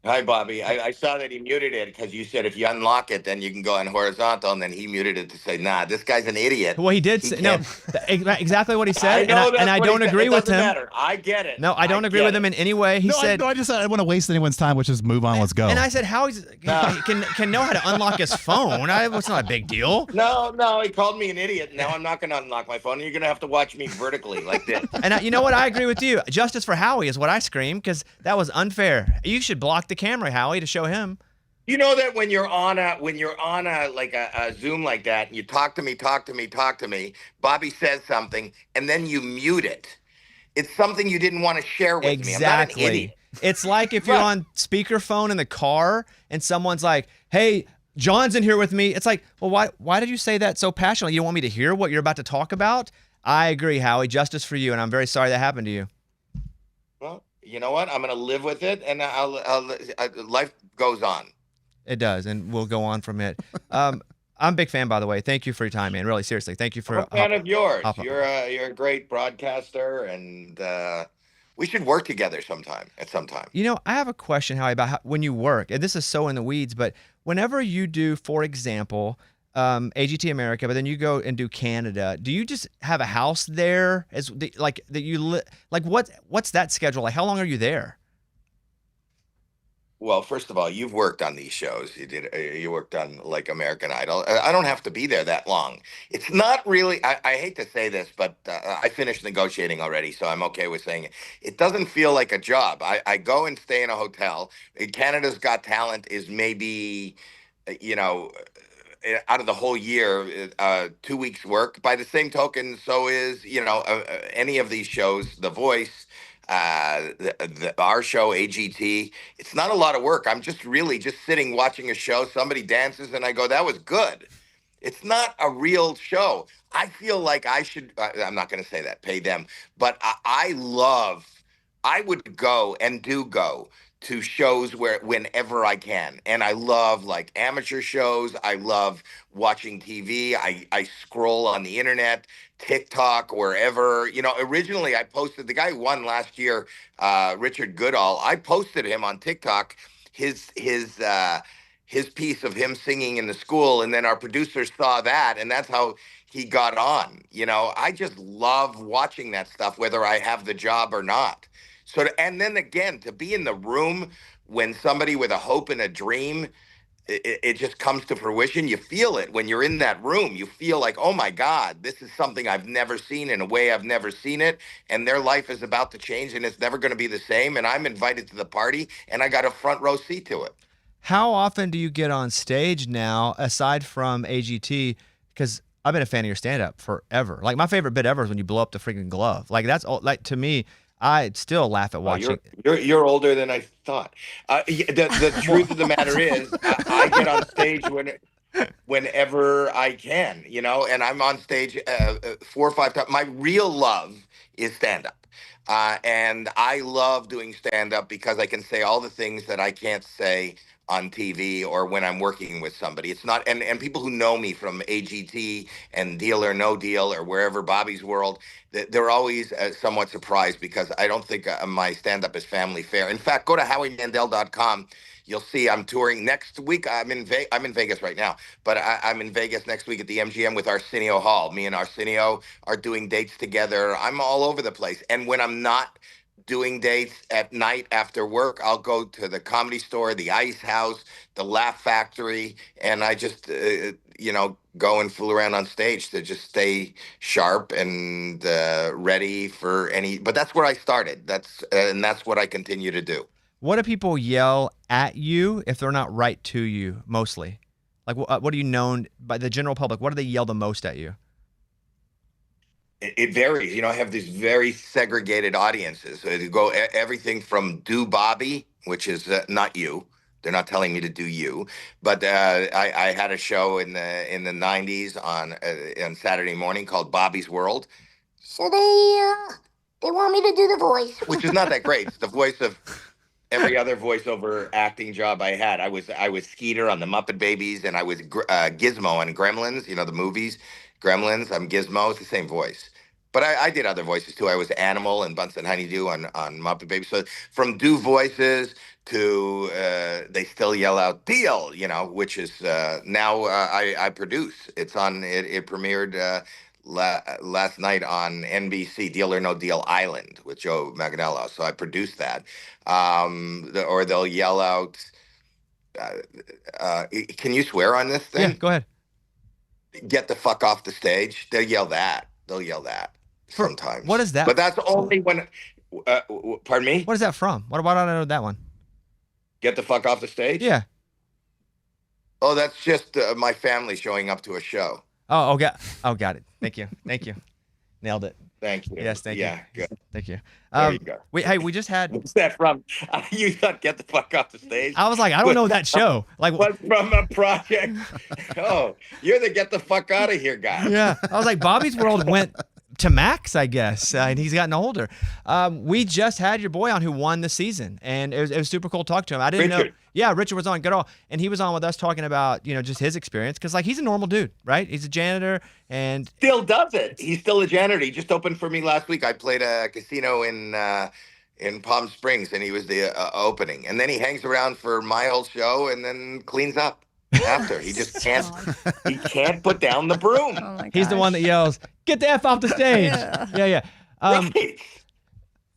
Hi, Bobby. I saw that he muted it because you said if you unlock it, then you can go on horizontal, and then he muted it to say, "Nah, this guy's an idiot. Well, he did He say no, can't." exactly what he said, I know and that's I what he don't said. agree It with doesn't him. matter. I get it. No, I I don't agree with get him it. in any way. He No, said, I just I don't want to waste anyone's time. Let's just move on. Let's go. and I said, how he can know how to unlock his phone. It's not a big deal. No, he called me an idiot. Now I'm not going to unlock my phone. You're going to have to watch me vertically like this. And you know what? I agree with you. Justice for Howie is what I scream because that was unfair. You should block the camera, Howie, to show him. You know that when you're on a like a Zoom like that, and you talk to me, Bobby says something, and then you mute it. It's something you didn't want to share with me. I'm not an idiot. Exactly. It's like if you're Right. on speakerphone in the car and someone's like, "Hey, John's in here with me." It's like, well, why did you say that so passionately? You don't want me to hear what you're about to talk about? I agree, Howie. Justice for you, and I'm very sorry that happened to you. Well, you know what? I'm going to live with it, and life goes on. It does, and we'll go on from it. I'm a big fan, by the way. Thank you for your time, man. Really, seriously. Thank you for I'm a fan of yours. hop- You're a great broadcaster, and we should work together at some time. You know, I have a question, Howie, about when you work, and this is so in the weeds, but whenever you do, for example, AGT America, but then you go and do Canada, do you just have a house there? What's that schedule like? How long are you there? Well, first of all, you've worked on these shows. You worked on like American Idol. I don't have to be there that long. It's not really. I hate to say this, but I finished negotiating already, so I'm okay with saying it. It doesn't feel like a job. I go and stay in a hotel. Canada's Got Talent is maybe, you know, out of the whole year, 2 weeks work. By the same token, so is any of these shows, The Voice, our show AGT. It's not a lot of work. I'm just really just sitting watching a show. Somebody dances, and I go, "That was good." It's not a real show. I feel like I should. I'm not going to say that. Pay them, but I love. I would go and do go to shows where whenever I can. And I love like amateur shows. I love watching TV. I scroll on the internet, TikTok, wherever. Originally I posted the guy who won last year, Richard Goodall. I posted him on TikTok, his piece of him singing in the school, and then our producers saw that, and that's how he got on. I just love watching that stuff, whether I have the job or not. And then again, to be in the room when somebody with a hope and a dream, it just comes to fruition. You feel it when you're in that room. You feel like, oh my God, this is something I've never seen in a way I've never seen it. And their life is about to change, and it's never going to be the same. And I'm invited to the party, and I got a front row seat to it. How often do you get on stage now, aside from AGT? Because I've been a fan of your stand-up forever. Like, my favorite bit ever is when you blow up the freaking glove. Like, that's all. Like, to me, I still laugh at watching. You're older than I thought. The truth of the matter is, I get on stage whenever I can, and I'm on stage 4 or 5 times. My real love is stand-up. And I love doing stand-up because I can say all the things that I can't say on TV or when I'm working with somebody. It's not, and people who know me from AGT and Deal or No Deal or wherever, Bobby's World, they're always somewhat surprised because I don't think my stand-up is family fair. In fact, go to howiemandel.com. You'll see I'm touring next week. I'm in Vegas right now, but I'm in Vegas next week at the MGM with Arsenio Hall. Me and Arsenio are doing dates together. I'm all over the place. And when I'm not doing dates at night after work, I'll go to the Comedy Store, the Ice House, the Laugh Factory, and I just, go and fool around on stage to just stay sharp and ready for any. But that's where I started. That's what I continue to do. What do people yell at you if they're not right to you, mostly? Like, what are you known by the general public? What do they yell the most at you? It varies. I have these very segregated audiences. So you go everything from do Bobby, which is not you. They're not telling me to do you, but I had a show in the '90s on Saturday morning called Bobby's World. So they want me to do the voice, which is not that great. It's the voice of every other voiceover acting job I had. I was Skeeter on the Muppet Babies, and I was Gizmo on Gremlins. The movies, Gremlins. I'm Gizmo. It's the same voice. But I did other voices too. I was Animal and Bunsen Honeydew on Muppet Babies. So from do voices to they still yell out deal, which is now I produce. It's on. It premiered last night on NBC, Deal or No Deal Island with Joe Manganiello. So I produced that. Or they'll yell out. Can you swear on this thing? Yeah, go ahead. Get the fuck off the stage. They'll yell that. Sometimes. What is that? But that's only when. Pardon me. What is that from? Why don't I know that one? Get the fuck off the stage. Yeah. Oh, that's just my family showing up to a show. Oh, got it. Thank you. Nailed it. Thank you. Yes, thank you. Yeah, good. Thank you. There you go. We just had. What's that from? You thought "Get the fuck off the stage"? I was like, I don't know that show. Like, what from a project? Oh, you're the "Get the fuck out of here" guy. Yeah, I was like, Bobby's World went to Max, I guess, and he's gotten older. We just had your boy on who won the season, and it was super cool to talk to him. I didn't know. Yeah, Richard was on. Good all, and he was on with us talking about just his experience because like he's a normal dude, right? He's a janitor and still does it. He's still a janitor. He just opened for me last week. I played a casino in Palm Springs, and he was the opening. And then he hangs around for my whole show, and then cleans up after. He just can't. He can't put down the broom. Oh my he's the one that yells, "Get the F off the stage!" Yeah. Right.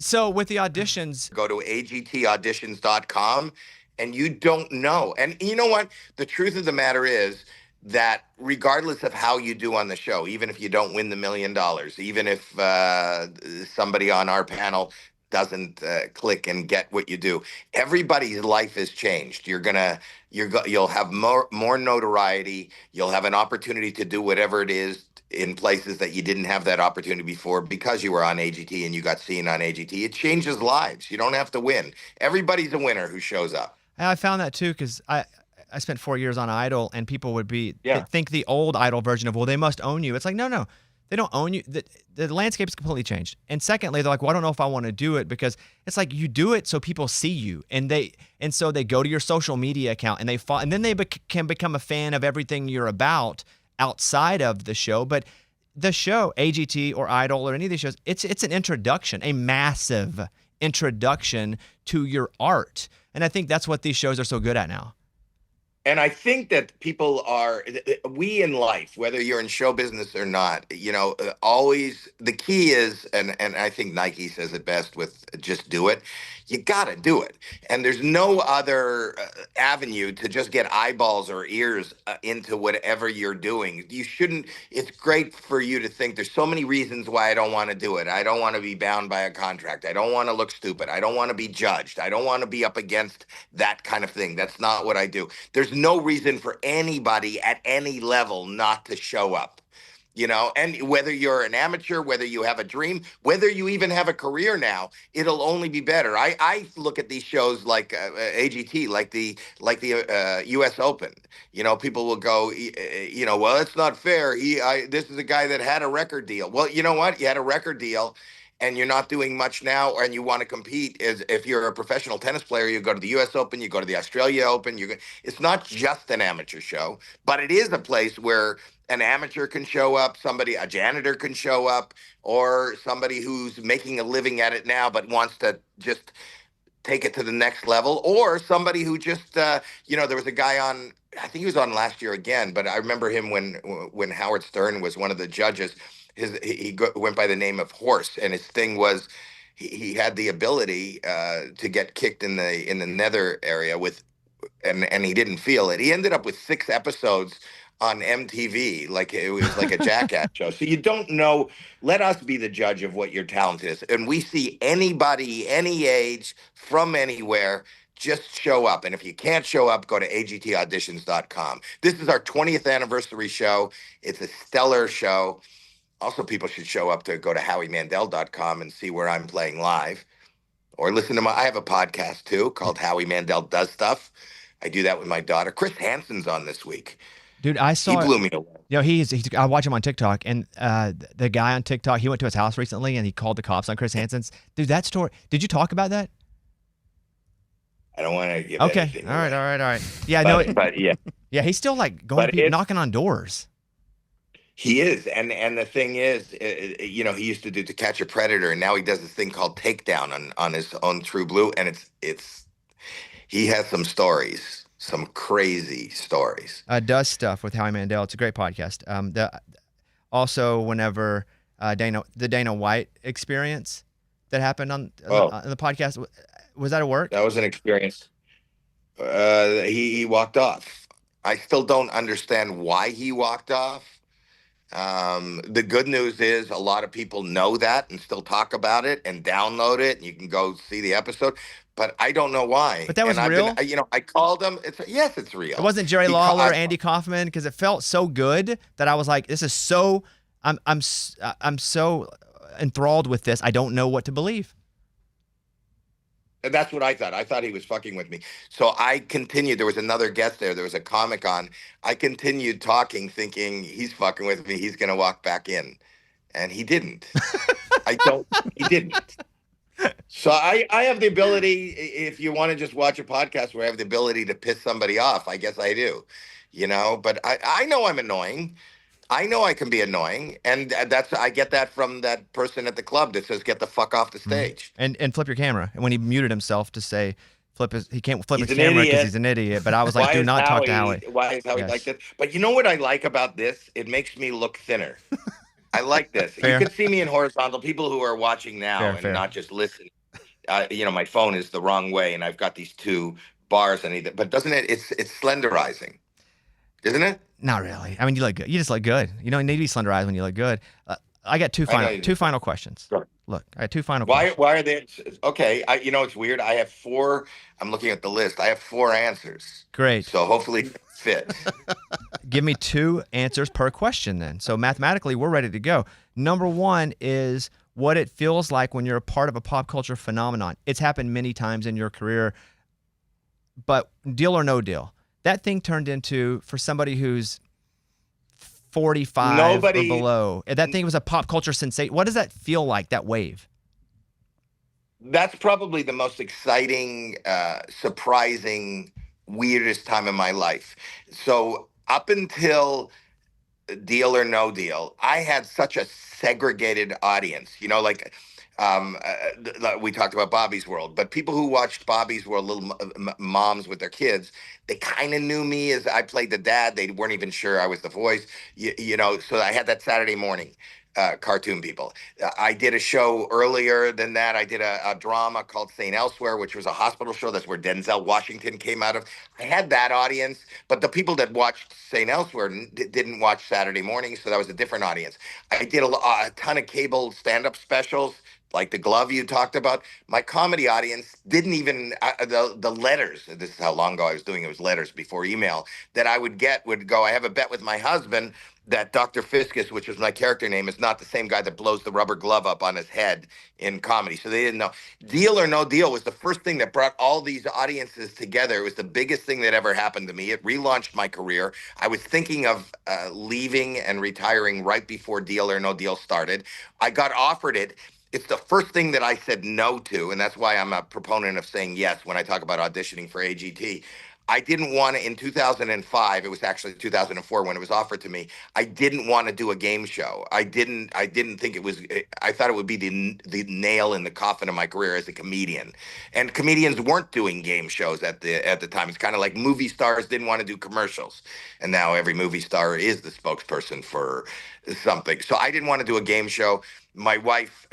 So with the auditions, go to agtauditions.com. And you don't know. And you know what? The truth of the matter is that regardless of how you do on the show, even if you don't win the $1 million, even if somebody on our panel doesn't click and get what you do, everybody's life has changed. You'll have more notoriety. You'll have an opportunity to do whatever it is in places that you didn't have that opportunity before because you were on AGT and you got seen on AGT. It changes lives. You don't have to win. Everybody's a winner who shows up. And I found that too because I spent 4 years on Idol, and people would think the old Idol version of, well, they must own you. It's like, no, they don't own you. The landscape has completely changed. And secondly, they're like, well, I don't know if I want to do it because it's like you do it so people see you, and so they go to your social media account and and then they can become a fan of everything you're about outside of the show. But the show, AGT or Idol or any of these shows, it's an introduction, a massive introduction to your art. And I think that's what these shows are so good at now. And I think that we in life, whether you're in show business or not, always the key is, and I think Nike says it best with just do it. You got to do it. And there's no other avenue to just get eyeballs or ears into whatever you're doing. You shouldn't. It's great for you to think there's so many reasons why I don't want to do it. I don't want to be bound by a contract. I don't want to look stupid. I don't want to be judged. I don't want to be up against that kind of thing. That's not what I do. There's no reason for anybody at any level not to show up. And whether you're an amateur, whether you have a dream, whether you even have a career now, it'll only be better. I look at these shows like AGT, like the U.S. Open. People will go, well, it's not fair. This is a guy that had a record deal. Well, you know what? You had a record deal, and you're not doing much now, and you want to compete. If you're a professional tennis player, you go to the U.S. Open, you go to the Australia Open. It's not just an amateur show, but it is a place where an amateur can show up, a janitor can show up, or somebody who's making a living at it now but wants to just take it to the next level, or somebody who just, there was a guy on, I think he was on last year again, but I remember him when Howard Stern was one of the judges. He went by the name of Horse, and his thing was he had the ability to get kicked in the nether area and he didn't feel it. He ended up with 6 episodes on MTV, like it was like a jackass show. So you don't know. Let us be the judge of what your talent is. And we see anybody, any age, from anywhere, just show up. And if you can't show up, go to agtauditions.com. This is our 20th anniversary show. It's a stellar show. Also, people should show up to go to howiemandel.com and see where I'm playing live. Or listen to I have a podcast too called Howie Mandel Does Stuff. I do that with my daughter. Chris Hansen's on this week. Dude, I saw. He blew me away. I watch him on TikTok, and the guy on TikTok, he went to his house recently, and he called the cops on Chris Hansen's. Dude, that story. Did you talk about that? I don't want to give. Okay. All right. Yeah, but yeah. Yeah, he's still like knocking on doors. He is, and the thing is, he used to do To Catch a Predator, and now he does this thing called Takedown on his own True Blue, and it's he has some stories, some crazy stories. Does stuff with Howie Mandel. It's a great podcast. Also, whenever the Dana White experience that happened on the podcast, was that at work? That was an experience. He walked off. I still don't understand why he walked off. The good news is a lot of people know that and still talk about it and download it, and you can go see the episode. But I don't know why. But that was real. I called him. Yes, it's real. It wasn't Jerry Lawler, Andy Kaufman, because it felt so good that I was like, "This is so." I'm so enthralled with this. I don't know what to believe. And that's what I thought. I thought he was fucking with me. So I continued. There was another guest there. There was a comic on. I continued talking, thinking he's fucking with me. He's going to walk back in. And he didn't. He didn't. So I have the ability, if you want to just watch a podcast where I have the ability to piss somebody off, I guess I do, but I know I'm annoying. I know I can be annoying, and I get that from that person at the club that says "get the fuck off the stage" and flip your camera. And when he muted himself to say he can't flip his camera because he's an idiot. But I was like, do not talk to Howie. Why is Howie like this? But you know what I like about this? It makes me look thinner. I like this. Fair. You can see me in horizontal. People who are watching now Fair. Not just listening. My phone is the wrong way, and I've got these two bars and but doesn't it? It's slenderizing, isn't it? Not really. I mean, you look good. You just look good. You don't need to be slenderized when you look good. I got two final questions. Sure. Look, I got two final questions. Why are they okay? It's weird. I have 4. I'm looking at the list. I have 4 answers. Great. So hopefully it fits. Give me 2 answers per question then. So mathematically, we're ready to go. Number 1 is what it feels like when you're a part of a pop culture phenomenon. It's happened many times in your career, but deal or no deal. That thing turned into, for somebody who's 45 or below, that thing was a pop culture sensation. What does that feel like, that wave? That's probably the most exciting, surprising, weirdest time in my life. So up until Deal or No Deal, I had such a segregated audience, we talked about Bobby's World, but people who watched Bobby's World, little moms with their kids, they kind of knew me as I played the dad. They weren't even sure I was the voice, so I had that Saturday morning. Cartoon people. I did a show earlier than that. I did a drama called St. Elsewhere, which was a hospital show. That's where Denzel Washington came out of. I had that audience, but the people that watched St. Elsewhere didn't watch Saturday morning, so that was a different audience. I did a ton of cable stand-up specials, like The Glove you talked about. My comedy audience didn't even, the letters, this is how long ago I was doing it, was letters before email, that I would get would go, I have a bet with my husband that Dr. Fiscus, which was my character name, is not the same guy that blows the rubber glove up on his head in comedy. So they didn't know. Deal or No Deal was the first thing that brought all these audiences together. It was the biggest thing that ever happened to me. It relaunched my career. I was thinking of leaving and retiring right before Deal or No Deal started. I got offered it. It's the first thing that I said no to, and that's why I'm a proponent of saying yes when I talk about auditioning for AGT. I didn't want to, in 2005, it was actually 2004 when it was offered to me, I didn't want to do a game show. I didn't think it was, I thought it would be the nail in the coffin of my career as a comedian. And comedians weren't doing game shows at the time. It's kind of like movie stars didn't want to do commercials. And now every movie star is the spokesperson for something. So I didn't want to do a game show. My wife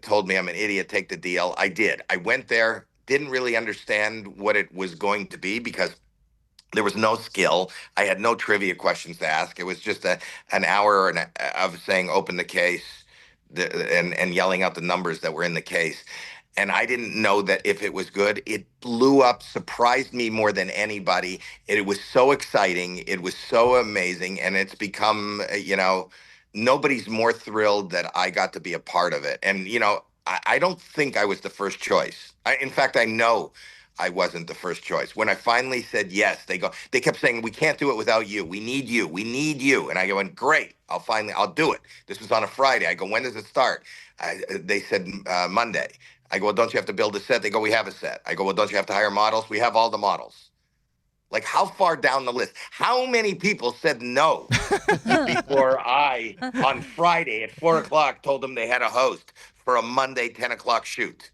told me I'm an idiot, take the deal. I did. I went there. Didn't really understand what it was going to be because there was no skill. I had no trivia questions to ask. It was just an hour of saying, open the case, and yelling out the numbers that were in the case. And I didn't know that if it was good. It blew up, surprised me more than anybody. It was so exciting. It was so amazing. And it's become, nobody's more thrilled that I got to be a part of it. And, I don't think I was the first choice. In fact, I know I wasn't the first choice. When I finally said yes, they kept saying, we can't do it without you. We need you. We need you. And I go, great, I'll do it. This was on a Friday. I go, when does it start? They said Monday. I go, well, don't you have to build a set? They go, we have a set. I go, well, don't you have to hire models? We have all the models. Like, how far down the list? How many people said no before I, on Friday at 4 o'clock, told them they had a host for a Monday 10 o'clock shoot?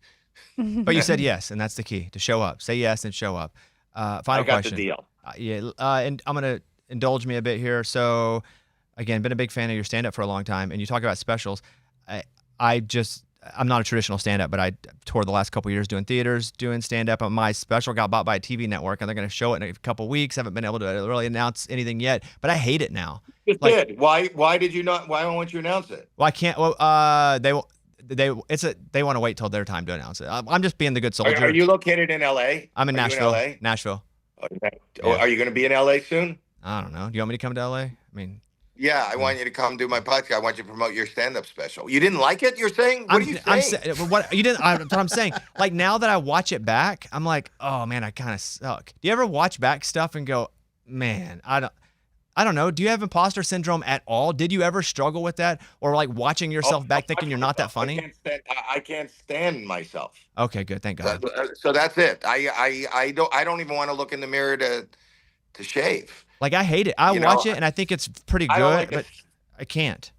But you said yes, and that's the key, to show up. Say yes and show up. Final I got question. the deal. And I'm going to indulge me a bit here. So, again, been a big fan of your stand-up for a long time, and you talk about specials. I'm not a traditional stand-up, but I toured the last couple of years doing theaters, doing stand-up. And my special got bought by a TV network, and they're going to show it in a couple of weeks. Haven't been able to really announce anything yet, but I hate it now. You did. Why did you not? Why won't you announce it? Well, I can't. Well, they want to wait till their time to announce it. I'm just being the good soldier. Are you located in LA? I'm in Are you Nashville. in LA? Nashville. Oh, are you going to be in LA soon? I don't know. Do you want me to come to LA? I mean. Yeah, I want you to come do my podcast. I want you to promote your stand-up special. You didn't like it? You're saying? What are you saying? What you didn't? That's what I'm saying. Like, now that I watch it back, I'm like, oh man, I kind of suck. Do you ever watch back stuff and go, man, I don't know. Do you have imposter syndrome at all? Did you ever struggle with that, or like watching yourself back thinking you're not that funny? I can't stand myself. Okay, good. Thank God. So that's it. I don't even want to look in the mirror to shave. Like, I hate it. I watch it and I think it's pretty good, but I can't.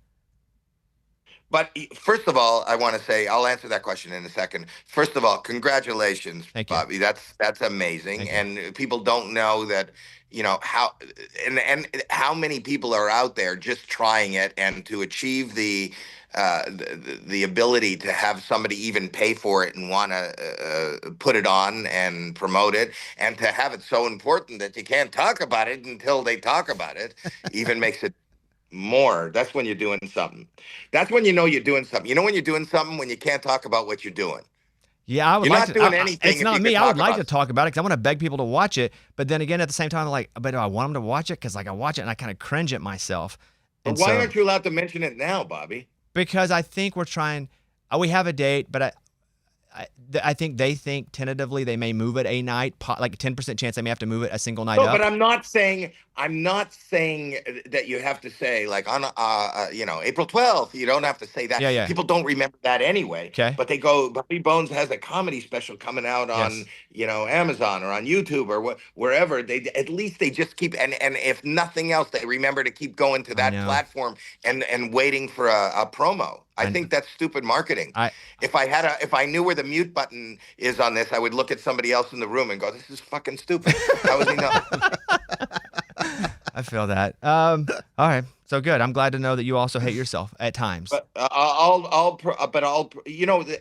But first of all, I want to say, I'll answer that question in a second. First of all, congratulations, Bobby. That's amazing. And people don't know that, how many people are out there just trying it, and to achieve the ability to have somebody even pay for it and want to put it on and promote it, and to have it so important that you can't talk about it until they talk about it, even makes it more. That's when you're doing something. That's when you know you're doing something. You know when you're doing something when you can't talk about what you're doing. Yeah, I would like to. You're not doing anything. It's not me. I would like to talk about it because I want to beg people to watch it. But then again, at the same time, like, but do I want them to watch it? Because like I watch it and I kind of cringe at myself. But why aren't you allowed to mention it now, Bobby? Because I think we're trying. We have a date, but I think they think tentatively they may move it a night, like a 10% chance they may have to move it a single night. No, but I'm not saying that you have to say like on April 12th. You don't have to say that. Yeah. People don't remember that anyway. Okay. But they go, Bobby Bones has a comedy special coming out on Amazon or on YouTube or wherever. They at least they just keep and if nothing else, they remember to keep going to that platform and waiting for a promo. I think that's stupid marketing. If I knew where the mute button is on this, I would look at somebody else in the room and go, "This is fucking stupid." How would he know? I feel that. All right, so good. I'm glad to know that you also hate yourself at times. But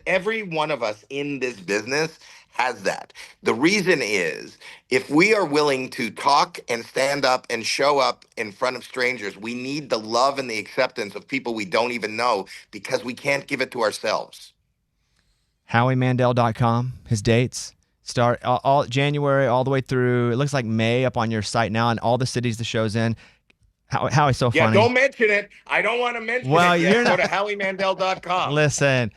every one of us in this business has that. The reason is, if we are willing to talk and stand up and show up in front of strangers, we need the love and the acceptance of people we don't even know, because we can't give it to ourselves. HowieMandel.com, his dates start all January all the way through. It looks like May up on your site now, and all the cities the show's in. Howie's so funny. Yeah, don't mention it. I don't want to mention it yet. Go to HowieMandel.com. Listen,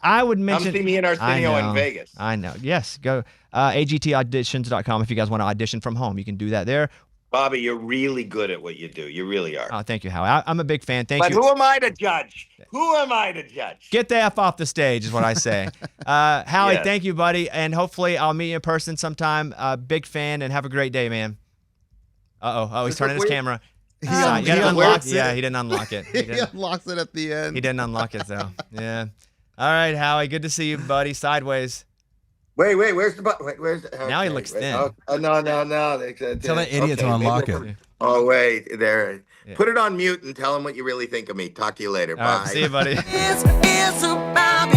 I would mention. Come see me in Arsenio in Vegas. I know. Yes, go AGTauditions.com if you guys want to audition from home. You can do that there. Bobby, you're really good at what you do. You really are. Oh, thank you, Howie. I'm a big fan. Thank you. But who am I to judge? Who am I to judge? Get the F off the stage is what I say. Howie, thank you, buddy. And hopefully I'll meet you in person sometime. Big fan, and have a great day, man. Oh, he's turning his camera. He unlocked it. Yeah, he didn't unlock it. He unlocks it at the end. He didn't unlock it, though. Yeah. All right, Howie. Good to see you, buddy. Sideways. Wait, where's the button? Where's the, now he looks thin. No. Tell that idiot to unlock it. Oh, wait, there. Yeah. Put it on mute and tell him what you really think of me. Talk to you later. Bye. See you, buddy. It's about